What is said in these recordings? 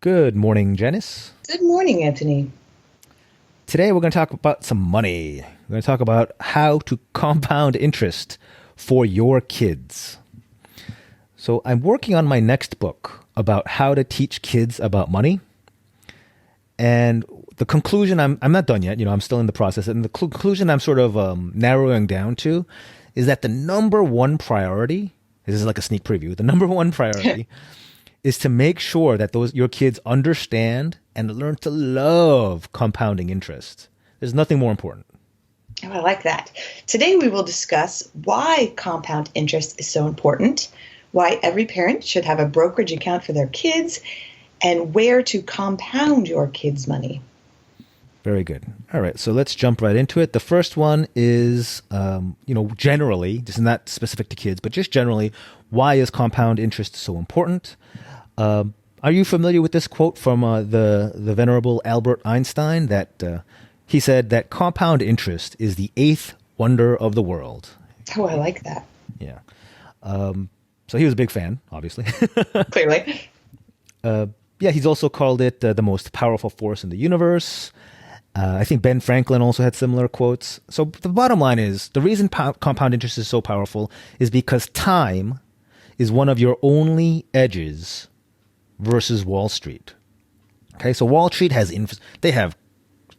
Good morning, Janice. Good morning, Anthony. Today we're going to talk about some money. We're going to talk about how to compound interest for your kids. So I'm working on my next book about how to teach kids about money. And the conclusion, I'm not done yet. I'm still in the process. And the conclusion I'm sort of narrowing down to is that the number one priority, this is like a sneak preview, the number one priority is to make sure that your kids understand and learn to love compounding interest. There's nothing more important. Oh, I like that. Today we will discuss why compound interest is so important, why every parent should have a brokerage account for their kids, and where to compound your kids' money. Very good. All right, so let's jump right into it. The first one is, generally, this is not specific to kids, but just generally, why is compound interest so important? Are you familiar with this quote from the venerable Albert Einstein that he said that compound interest is the eighth wonder of the world? Oh, I like that. Yeah. So he was a big fan, obviously. Clearly. Yeah, he's also called it the most powerful force in the universe. I think Ben Franklin also had similar quotes. So the bottom line is the reason compound interest is so powerful is because time is one of your only edges versus Wall Street. Okay, so Wall Street has they have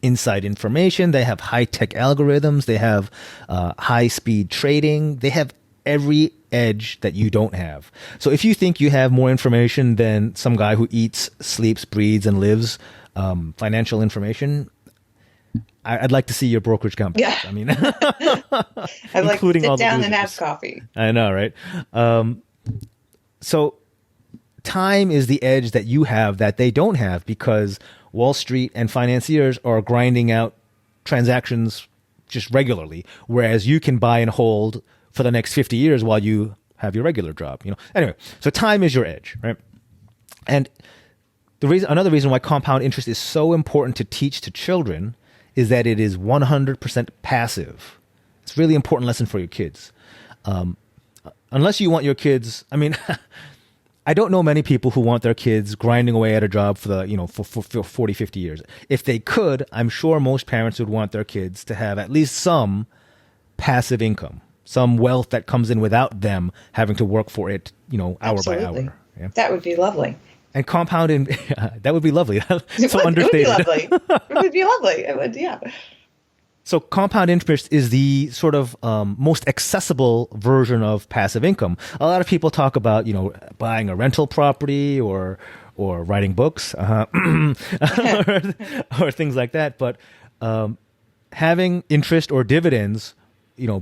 inside information, they have high-tech algorithms, they have high-speed trading, they have every edge that you don't have. So if you think you have more information than some guy who eats, sleeps, breathes, and lives financial information, I'd like to see your brokerage company. Yeah. I mean, I'd like to including all sit the down and have losers. coffee. I know, right? So time is the edge that you have that they don't have because Wall Street and financiers are grinding out transactions just regularly, whereas you can buy and hold for the next 50 years while you have your regular job. Anyway, so time is your edge, right? And another reason why compound interest is so important to teach to children is that it is 100% passive. It's a really important lesson for your kids. Unless you want your kids, I mean, I don't know many people who want their kids grinding away at a job for 40, 50 years. If they could, I'm sure most parents would want their kids to have at least some passive income, some wealth that comes in without them having to work for it, hour Absolutely. by hour. Yeah? That would be lovely. And compounding, that would be lovely. It So would, understated. it would be lovely. It would be lovely. It would, yeah. So compound interest is the sort of most accessible version of passive income. A lot of people talk about, buying a rental property or writing books or things like that. But having interest or dividends,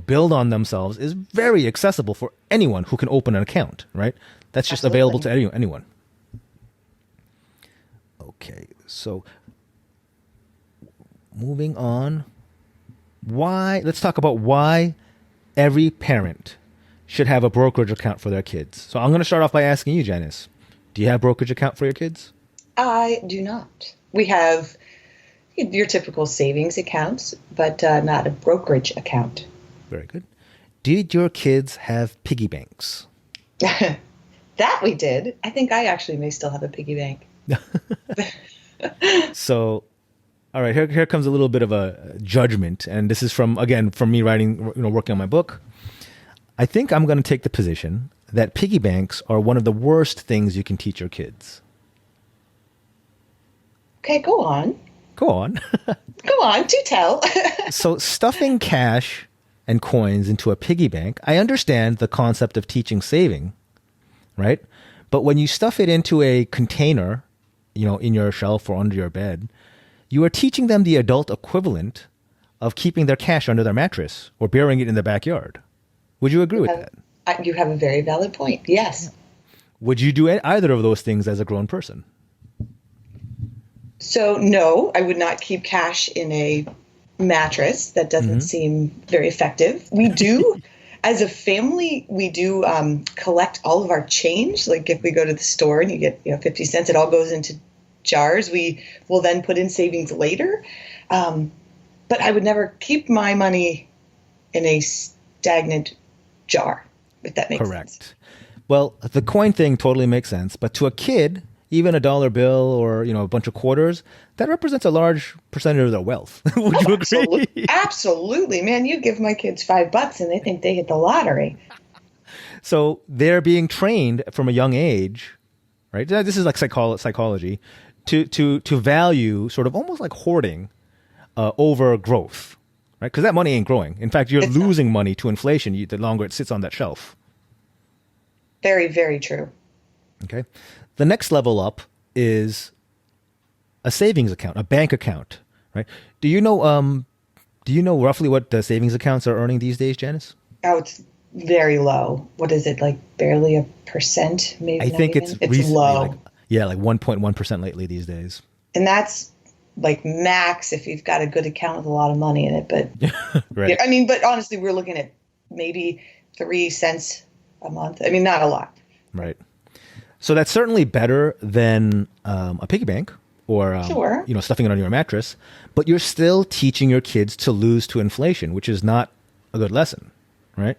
build on themselves is very accessible for anyone who can open an account, right? That's just Absolutely. available to anyone. Okay, so moving on. Let's talk about why every parent should have a brokerage account for their kids. So I'm going to start off by asking you, Janice, do you have a brokerage account for your kids? I do not. We have your typical savings accounts, but not a brokerage account. Very good. Did your kids have piggy banks? That we did. I think I actually may still have a piggy bank. So, all right, here comes a little bit of a judgment. And this is from me writing, working on my book. I think I'm going to take the position that piggy banks are one of the worst things you can teach your kids. Okay, go on. Go on. Go on, do tell. So stuffing cash and coins into a piggy bank, I understand the concept of teaching saving, right? But when you stuff it into a container, in your shelf or under your bed, you are teaching them the adult equivalent of keeping their cash under their mattress or burying it in the backyard. Would you agree with that? You have a very valid point. Yes. Would you do either of those things as a grown person? So, no, I would not keep cash in a mattress. That doesn't seem very effective. We do, as a family, we do collect all of our change. Like if we go to the store and you get 50 cents, it all goes into jars. We will then put in savings later. But I would never keep my money in a stagnant jar, if that makes sense. Correct. Well, the coin thing totally makes sense. But to a kid, even a dollar bill or, a bunch of quarters, that represents a large percentage of their wealth. Would you agree? Absolutely. Absolutely, man. You give my kids $5 and they think they hit the lottery. So they're being trained from a young age, right? This is like psychology, to value sort of almost like hoarding over growth, right? Because that money ain't growing. In fact, you're losing money to inflation the longer it sits on that shelf. Very, very true. Okay. The next level up is a savings account, a bank account, right? Do you know roughly what the savings accounts are earning these days, Janice? Oh, it's very low. What is it, like barely a percent? Maybe I think it's low. Like 1.1% lately these days. And that's like max if you've got a good account with a lot of money in it. But right. I mean, but honestly, we're looking at maybe 3 cents a month. I mean, not a lot. Right. So that's certainly better than a piggy bank or sure. Stuffing it on your mattress. But you're still teaching your kids to lose to inflation, which is not a good lesson, right?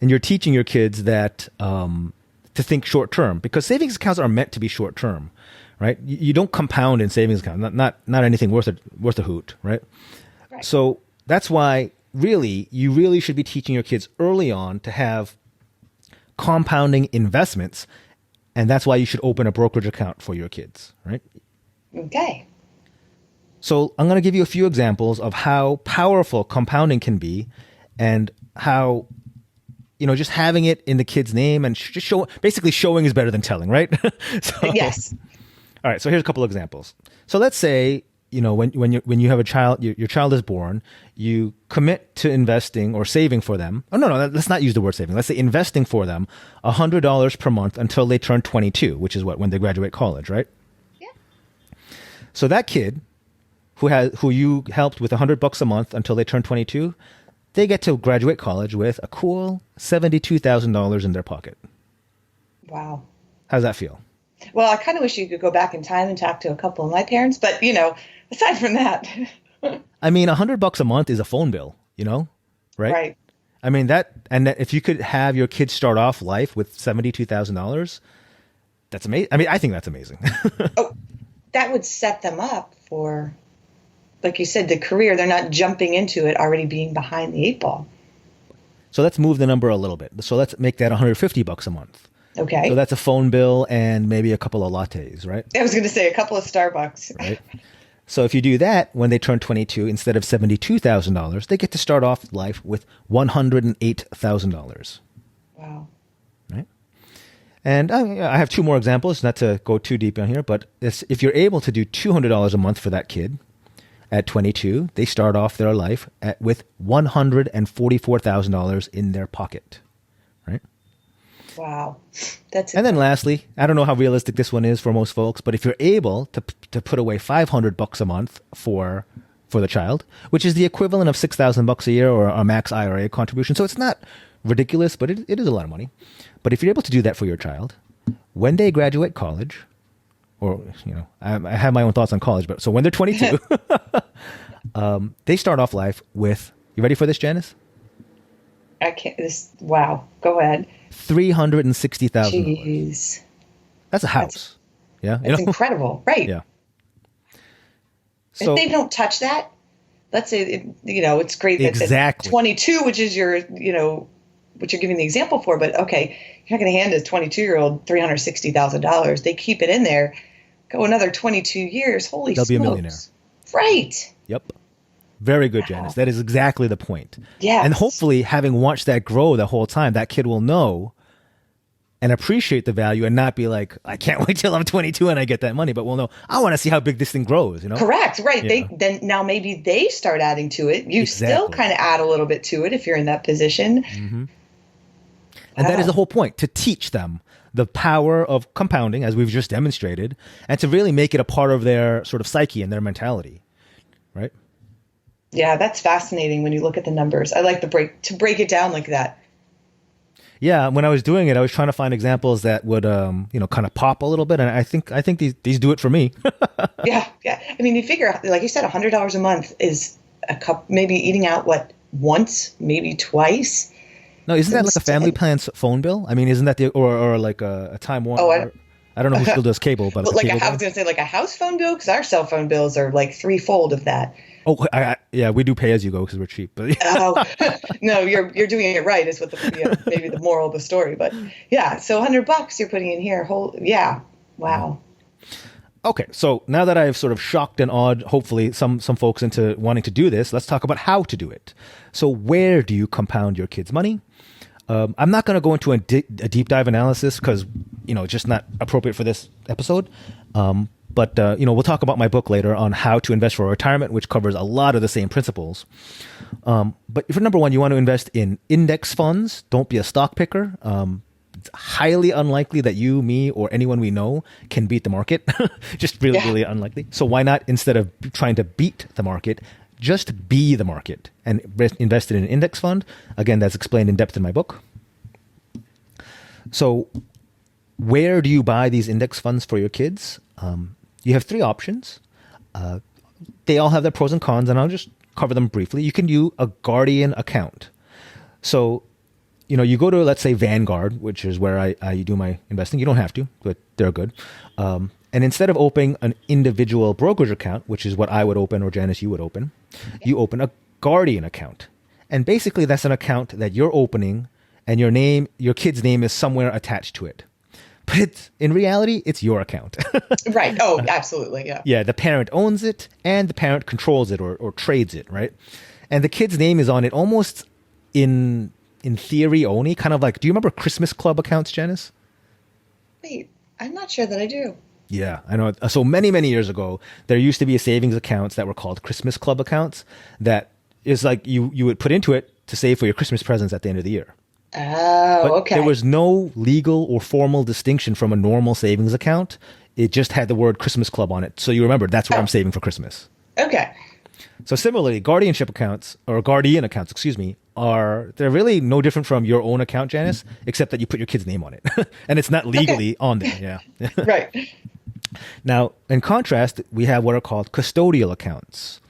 And you're teaching your kids that to think short term, because savings accounts are meant to be short term, right? You don't compound in savings accounts, not anything worth a hoot, right? Right. So that's why you really should be teaching your kids early on to have compounding investments, and that's why you should open a brokerage account for your kids, right? Okay. So I'm going to give you a few examples of how powerful compounding can be, and how just having it in the kid's name and basically showing is better than telling, right? Yes. All right. So here's a couple of examples. So let's say when you have a child, your child is born, you commit to investing or saving for them. Oh, no, let's not use the word saving. Let's say investing for them $100 per month until they turn 22, which is when they graduate college, right? Yeah. So that kid who you helped with $100 a month until they turn 22, they get to graduate college with a cool $72,000 in their pocket. Wow. How's that feel? Well, I kind of wish you could go back in time and talk to a couple of my parents, but aside from that. I mean, $100 a month is a phone bill, right? Right. I mean, if you could have your kids start off life with $72,000, that's amazing. I mean, I think that's amazing. Oh, that would set them up for, like you said, the career. They're not jumping into it already being behind the 8 ball. So let's move the number a little bit. So let's make that $150 a month. Okay. So that's a phone bill and maybe a couple of lattes, right? I was going to say a couple of Starbucks. Right. So if you do that, when they turn 22, instead of $72,000, they get to start off life with $108,000. Wow. Right. And I have 2 more examples, not to go too deep on here, but if you're able to do $200 a month for that kid at 22, they start off their life with $144,000 in their pocket. Right. Wow. And then lastly, I don't know how realistic this one is for most folks, but if you're able to put away $500 a month for the child, which is the equivalent of $6,000 a year or a max IRA contribution. So it's not ridiculous, but it is a lot of money. But if you're able to do that for your child, when they graduate college, or, I have my own thoughts on college, but so when they're 22, they start off life with, you ready for this, Janice? I can't, wow. Go ahead. $360,000. Jeez. That's a house. That's incredible. Right. Yeah. If So they don't touch that, let's say, it's great that exactly 22, which is your, what you're giving the example for, but okay, you're not going to hand a 22-year-old $360,000. They keep it in there. Go another 22 years. Holy smokes. They'll be a millionaire. Right. Yep. Very good, Janice. That is exactly the point. Yes. And hopefully, having watched that grow the whole time, that kid will know and appreciate the value and not be like, I can't wait till I'm 22 and I get that money, but we'll know, I want to see how big this thing grows, Correct. Right. Then now maybe they start adding to it. You still kind of add a little bit to it if you're in that position. Mm-hmm. And that is the whole point, to teach them the power of compounding, as we've just demonstrated, and to really make it a part of their sort of psyche and their mentality, right? Yeah, that's fascinating when you look at the numbers. I like to break it down like that. Yeah, when I was doing it, I was trying to find examples that would, kind of pop a little bit, and I think these do it for me. Yeah. I mean, you figure, like you said, $100 a month is a cup, maybe eating out once, maybe twice. No, isn't that like a family plan's phone bill? I mean, isn't that or like a Time Warner? I don't know who still does cable, but But the like cable I was bill. going to say like a house phone bill because our cell phone bills are like threefold of that. Oh, yeah, we do pay as you go because we're cheap. But Oh no, you're doing it right is what maybe the moral of the story. But yeah, so $100 you're putting in here. Wow. okay, so now that I've sort of shocked and awed, hopefully, some folks into wanting to do this, let's talk about how to do it. So where do you compound your kids' money? I'm not going to go into a deep dive analysis because, it's just not appropriate for this episode. But we'll talk about my book later on how to invest for retirement, which covers a lot of the same principles. But for number one, you want to invest in index funds. Don't be a stock picker. It's highly unlikely that you, me, or anyone we know can beat the market. Just really, really unlikely. So why not, instead of trying to beat the market, just be the market and invest in an index fund? Again, that's explained in depth in my book. So where do you buy these index funds for your kids? You have three options. They all have their pros and cons, and I'll just cover them briefly. You can do a Guardian account. So, you go to, let's say, Vanguard, which is where I do my investing. You don't have to, but they're good. And instead of opening an individual brokerage account, which is what I would open or Janice, you would open, you open a Guardian account. And basically, that's an account that you're opening, and your kid's name is somewhere attached to it. But in reality, it's your account. Right. Oh, absolutely. Yeah. Yeah, the parent owns it and the parent controls it or trades it, right? And the kid's name is on it almost in theory only, kind of like, do you remember Christmas Club accounts, Janice? Wait, I'm not sure that I do. Yeah, I know. So many, many years ago, there used to be savings accounts that were called Christmas Club accounts that is like you would put into it to save for your Christmas presents at the end of the year. Oh, But okay. there was no legal or formal distinction from a normal savings account. It just had the word Christmas Club on it. So you remember, that's where I'm saving for Christmas. Okay. So similarly, Guardian accounts, they're really no different from your own account, Janice, except that you put your kid's name on it. And it's not legally on there. Yeah. Right. Now, in contrast, we have what are called custodial accounts.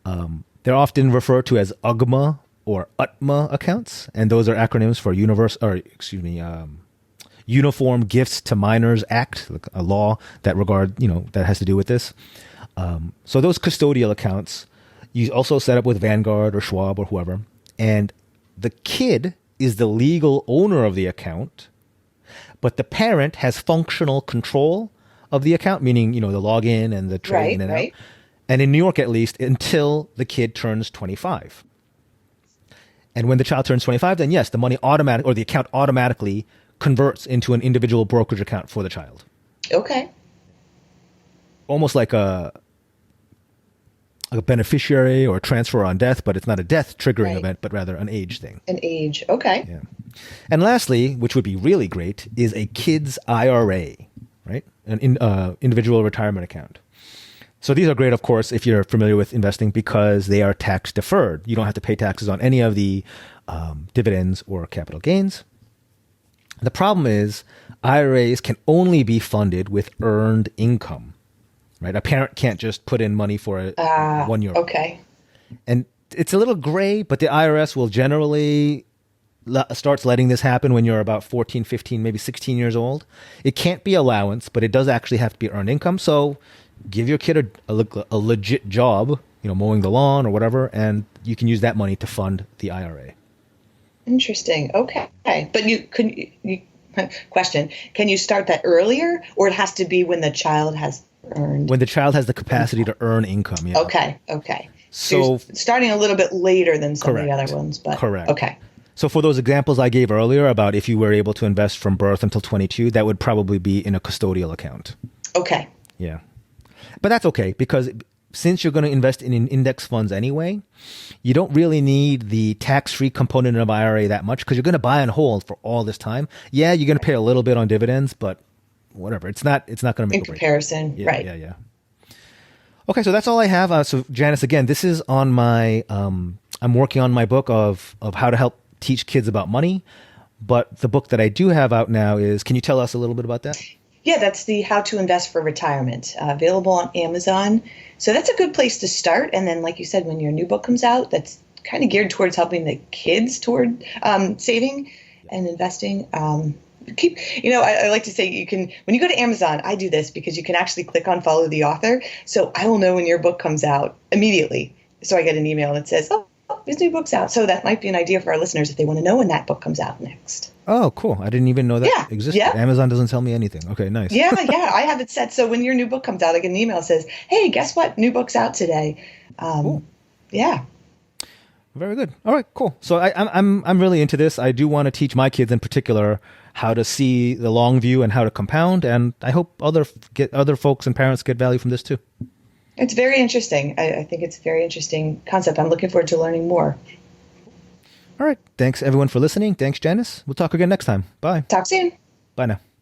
They're often referred to as UGMA or UTMA accounts, and those are acronyms for Uniform Gifts to Minors Act, a law that that has to do with this. So those custodial accounts, you also set up with Vanguard or Schwab or whoever, and the kid is the legal owner of the account, but the parent has functional control of the account, meaning, the login and the trade in and out. And in New York, at least, until the kid turns 25. And when the child turns 25, then yes, the account automatically converts into an individual brokerage account for the child. Okay. Almost like a beneficiary or transfer on death, but it's not a death triggering event, but rather an age thing. An age. Okay. Yeah. And lastly, which would be really great, is a kid's IRA, right? An individual retirement account. So these are great, of course, if you're familiar with investing, because they are tax deferred. You don't have to pay taxes on any of the dividends or capital gains. The problem is IRAs can only be funded with earned income, right? A parent can't just put in money for €1. Okay. And it's a little gray, but the IRS will generally starts letting this happen when you're about 14, 15, maybe 16 years old. It can't be allowance, but it does actually have to be earned income. So give your kid a legit job, mowing the lawn or whatever, and you can use that money to fund the IRA. Interesting. Okay. But question, can you start that earlier, or it has to be when the child has earned? When the child has the capacity to earn income, yeah. Okay. So So you're starting a little bit later than some of the Correct. other ones, but Correct. Okay. So for those examples I gave earlier about if you were able to invest from birth until 22, that would probably be in a custodial account. Okay. Yeah. But that's okay, because since you're going to invest in index funds anyway, you don't really need the tax-free component of IRA that much, because you're going to buy and hold for all this time. Yeah, you're going to pay a little bit on dividends, but whatever. It's not going to make In comparison, Yeah, right. Yeah. Okay, so that's all I have. So Janice, again, this is on my, I'm working on my book of how to help teach kids about money. But the book that I do have out now is, can you tell us a little bit about that? Yeah, that's the How to Invest for Retirement, available on Amazon. So that's a good place to start. And then, like you said, when your new book comes out, that's kind of geared towards helping the kids toward saving and investing. keep, I like to say you can, when you go to Amazon, I do this because you can actually click on follow the author. So I will know when your book comes out immediately. So I get an email that says, oh, this new book's out. So that might be an idea for our listeners if they want to know when that book comes out next. Oh, cool. I didn't even know that existed. Yeah. Amazon doesn't tell me anything. Okay, nice. Yeah. I have it set. So when your new book comes out, I get an email that says, hey, guess what? New book's out today. Cool. Yeah. Very good. All right, cool. So I'm really into this. I do want to teach my kids in particular how to see the long view and how to compound, and I hope other folks and parents get value from this too. It's very interesting. I think it's a very interesting concept. I'm looking forward to learning more. All right. Thanks everyone for listening. Thanks, Janice. We'll talk again next time. Bye. Talk soon. Bye now.